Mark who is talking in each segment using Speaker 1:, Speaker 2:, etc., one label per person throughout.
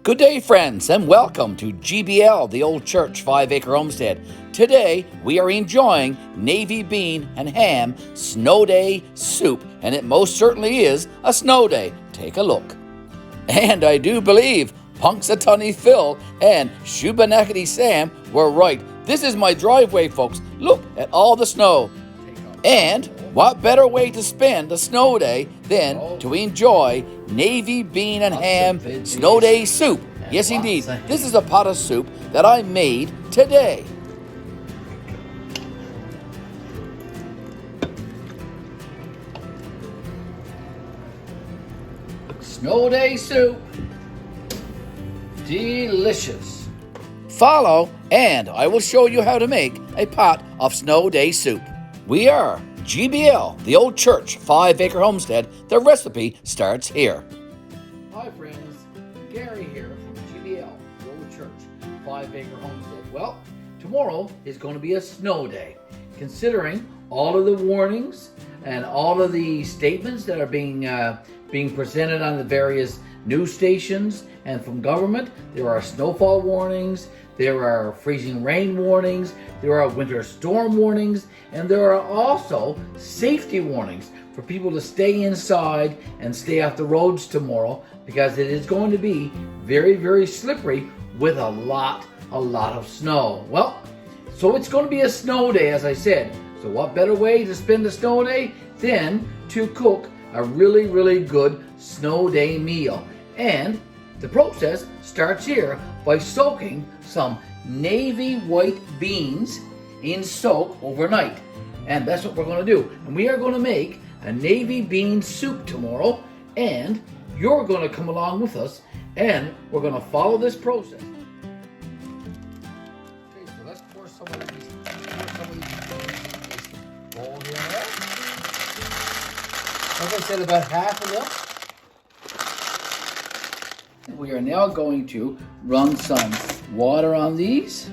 Speaker 1: Good day, friends, and welcome to GBL, the Old Church 5-Acre Homestead. Today, we are enjoying navy bean and ham snow day soup, and it most certainly is a snow day. Take a look. And I do believe Punxsutawney Phil and Shubenacadie Sam were right. This is my driveway, folks. Look at all the snow. And what better way to spend a snow day than to enjoy navy bean and ham snow day soup? Yes, indeed. This is a pot of soup that I made today. Snow day soup. Delicious. Follow and I will show you how to make a pot of snow day soup. We are GBL, the Old Church 5-Acre Homestead. The recipe starts here. Hi friends, Gary here from GBL, the Old Church 5-Acre Homestead. Well, tomorrow is going to be a snow day. Considering all of the warnings and all of the statements that are being presented on the various news stations and from government, there are snowfall warnings, there are freezing rain warnings, there are winter storm warnings, and there are also safety warnings for people to stay inside and stay off the roads tomorrow because it is going to be very, very slippery with a lot of snow. Well, so it's going to be a snow day, as I said. So what better way to spend a snow day than to cook a really, really good snow day meal? And the process starts here by soaking some navy white beans in soak overnight. And that's what we're going to do. And we are going to make a navy bean soup tomorrow. And you're going to come along with us and we're going to follow this process. Okay, so let's pour some of these beans in this bowl here now. Like I said, about half of them. We are now going to run some water on these.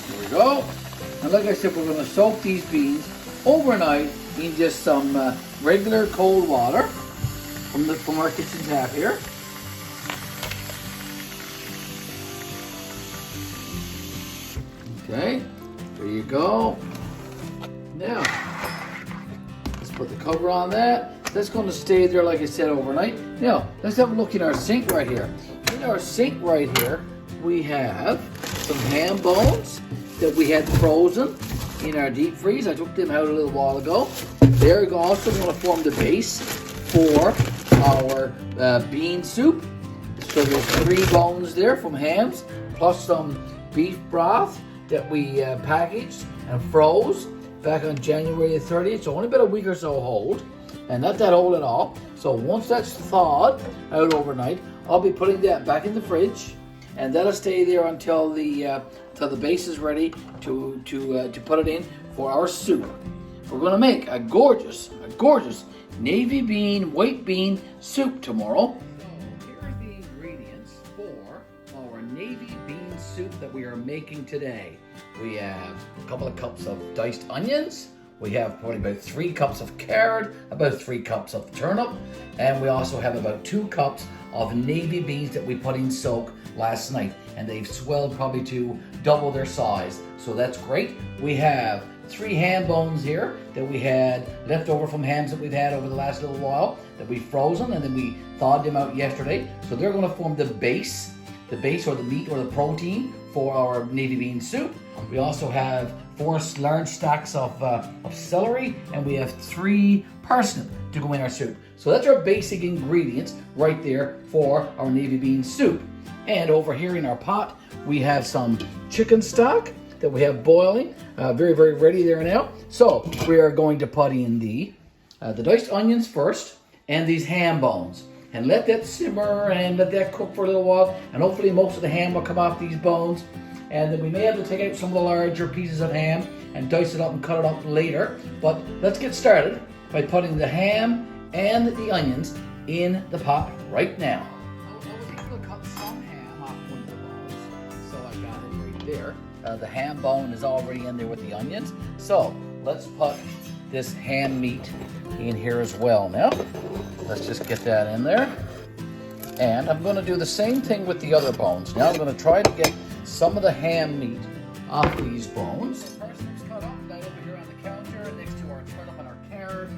Speaker 1: There we go. And like I said, we're going to soak these beans overnight in just some regular cold water from our kitchen tap here. Okay, there you go. Now, let's put the cover on that. That's going to stay there, like I said, overnight. Now, let's have a look in our sink right here. In our sink right here, we have some ham bones that we had frozen in our deep freeze. I took them out a little while ago. They're also going to form the base for our bean soup. So there's 3 bones there from hams, plus some beef broth that we packaged and froze back on January the 30th. So only about a week or so old. And not that old at all. So once that's thawed out overnight, I'll be putting that back in the fridge, and that'll stay there until the base is ready to put it in for our soup. We're going to make a gorgeous navy bean, white bean soup tomorrow. So here are the ingredients for our navy bean soup that we are making today. We have a couple of cups of diced onions. We have probably about 3 cups of carrot, about 3 cups of turnip, and we also have about 2 cups of navy beans that we put in soak last night, and they've swelled probably to double their size, so that's great. We have 3 ham bones here that we had left over from hams that we've had over the last little while that we frozen, and then we thawed them out yesterday, so they're going to form the base or the meat or the protein for our navy bean soup. We also have 4 large stacks of celery, and we have 3 parsnip to go in our soup. So that's our basic ingredients right there for our navy bean soup. And over here in our pot, we have some chicken stock that we have boiling, very, very ready there now. So we are going to put in the diced onions first and these ham bones. And let that simmer and let that cook for a little while. And hopefully most of the ham will come off these bones. And then we may have to take out some of the larger pieces of ham and dice it up and cut it up later. But let's get started by putting the ham and the onions in the pot right now. I was able to cut some ham off one of the bones, so I got it right there. The ham bone is already in there with the onions. So let's put this ham meat in here as well now. Let's just get that in there. And I'm going to do the same thing with the other bones. Now I'm going to try to get some of the ham meat off these bones. Parsnips cut up right over here on the counter next to our turnip and our carrot.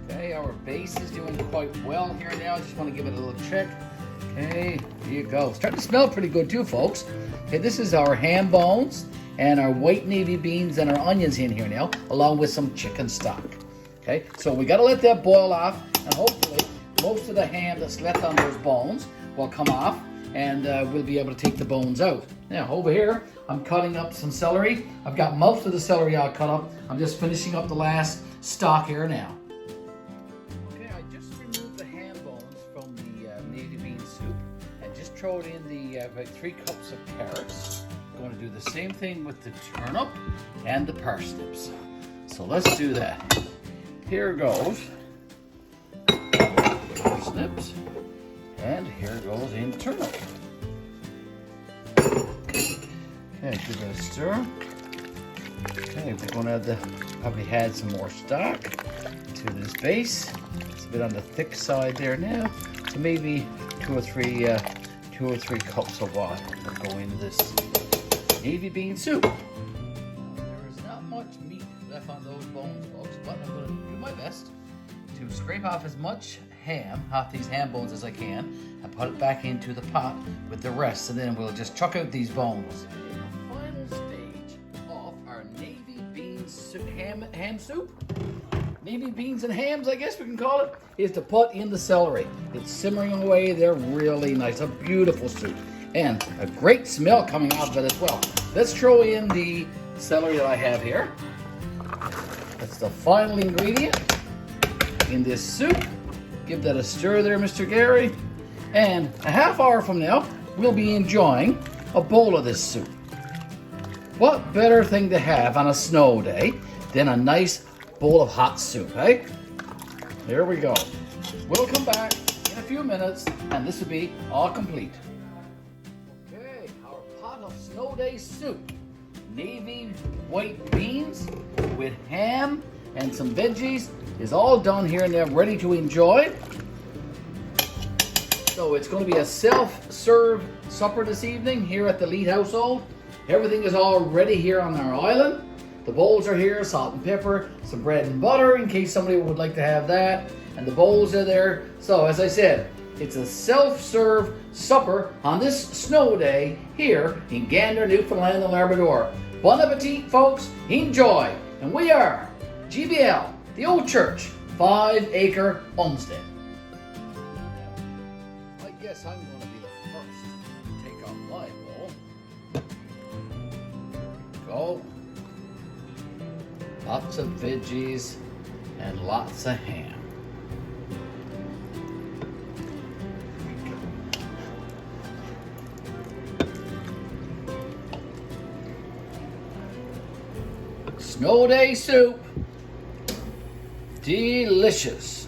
Speaker 1: Okay, our base is doing quite well here now. Just want to give it a little check. Okay, here you go. It's starting to smell pretty good too, folks. Okay, this is our ham bones and our white navy beans and our onions in here now, along with some chicken stock. Okay, so we got to let that boil off, and hopefully most of the ham that's left on those bones will come off, and we'll be able to take the bones out. Now, over here, I'm cutting up some celery. I've got most of the celery all cut up. I'm just finishing up the last stock here now. Okay, I just removed the ham bones from the navy bean soup and just throw it in the about 3 cups of carrots. I'm going to do the same thing with the turnip and the parsnips. So let's do that. Here goes parsnips, and here goes in turnip. Okay, give it a stir. Okay, we're going to have probably add some more stock to this base. It's a bit on the thick side there now, so maybe two or three cups of water will go into this navy bean soup. There is not much meat left on those bones, folks, but I'm going to do my best to scrape off as much ham off these ham bones as I can and put it back into the pot with the rest, and then we'll just chuck out these bones. The final stage of our navy bean soup, ham soup, navy beans and hams, I guess we can call it, is to put in the celery. It's simmering away. They're really nice. A beautiful soup and a great smell coming out of it as well. Let's throw in the celery that I have here. That's the final ingredient in this soup. Give that a stir there, Mr. Garry. And a half hour from now, we'll be enjoying a bowl of this soup. What better thing to have on a snow day than a nice bowl of hot soup, eh? Here we go. We'll come back in a few minutes, and this will be all complete. Okay, our pot of snow day soup. Navy white beans with ham and some veggies is all done here and they're ready to enjoy. So it's going to be a self-serve supper this evening here at the Lead household. Everything is all ready here on our island. The bowls are here, salt and pepper, some bread and butter in case somebody would like to have that, and the bowls are there. So as I said, it's a self-serve supper on this snow day here in Gander, Newfoundland and Labrador. Bon appetit, folks. Enjoy. And we are GBL, the Old Church, 5 Acre Homestead. I guess I'm going to be the first to take off my bowl. Go. Lots of veggies and lots of ham. Snow day soup. Delicious.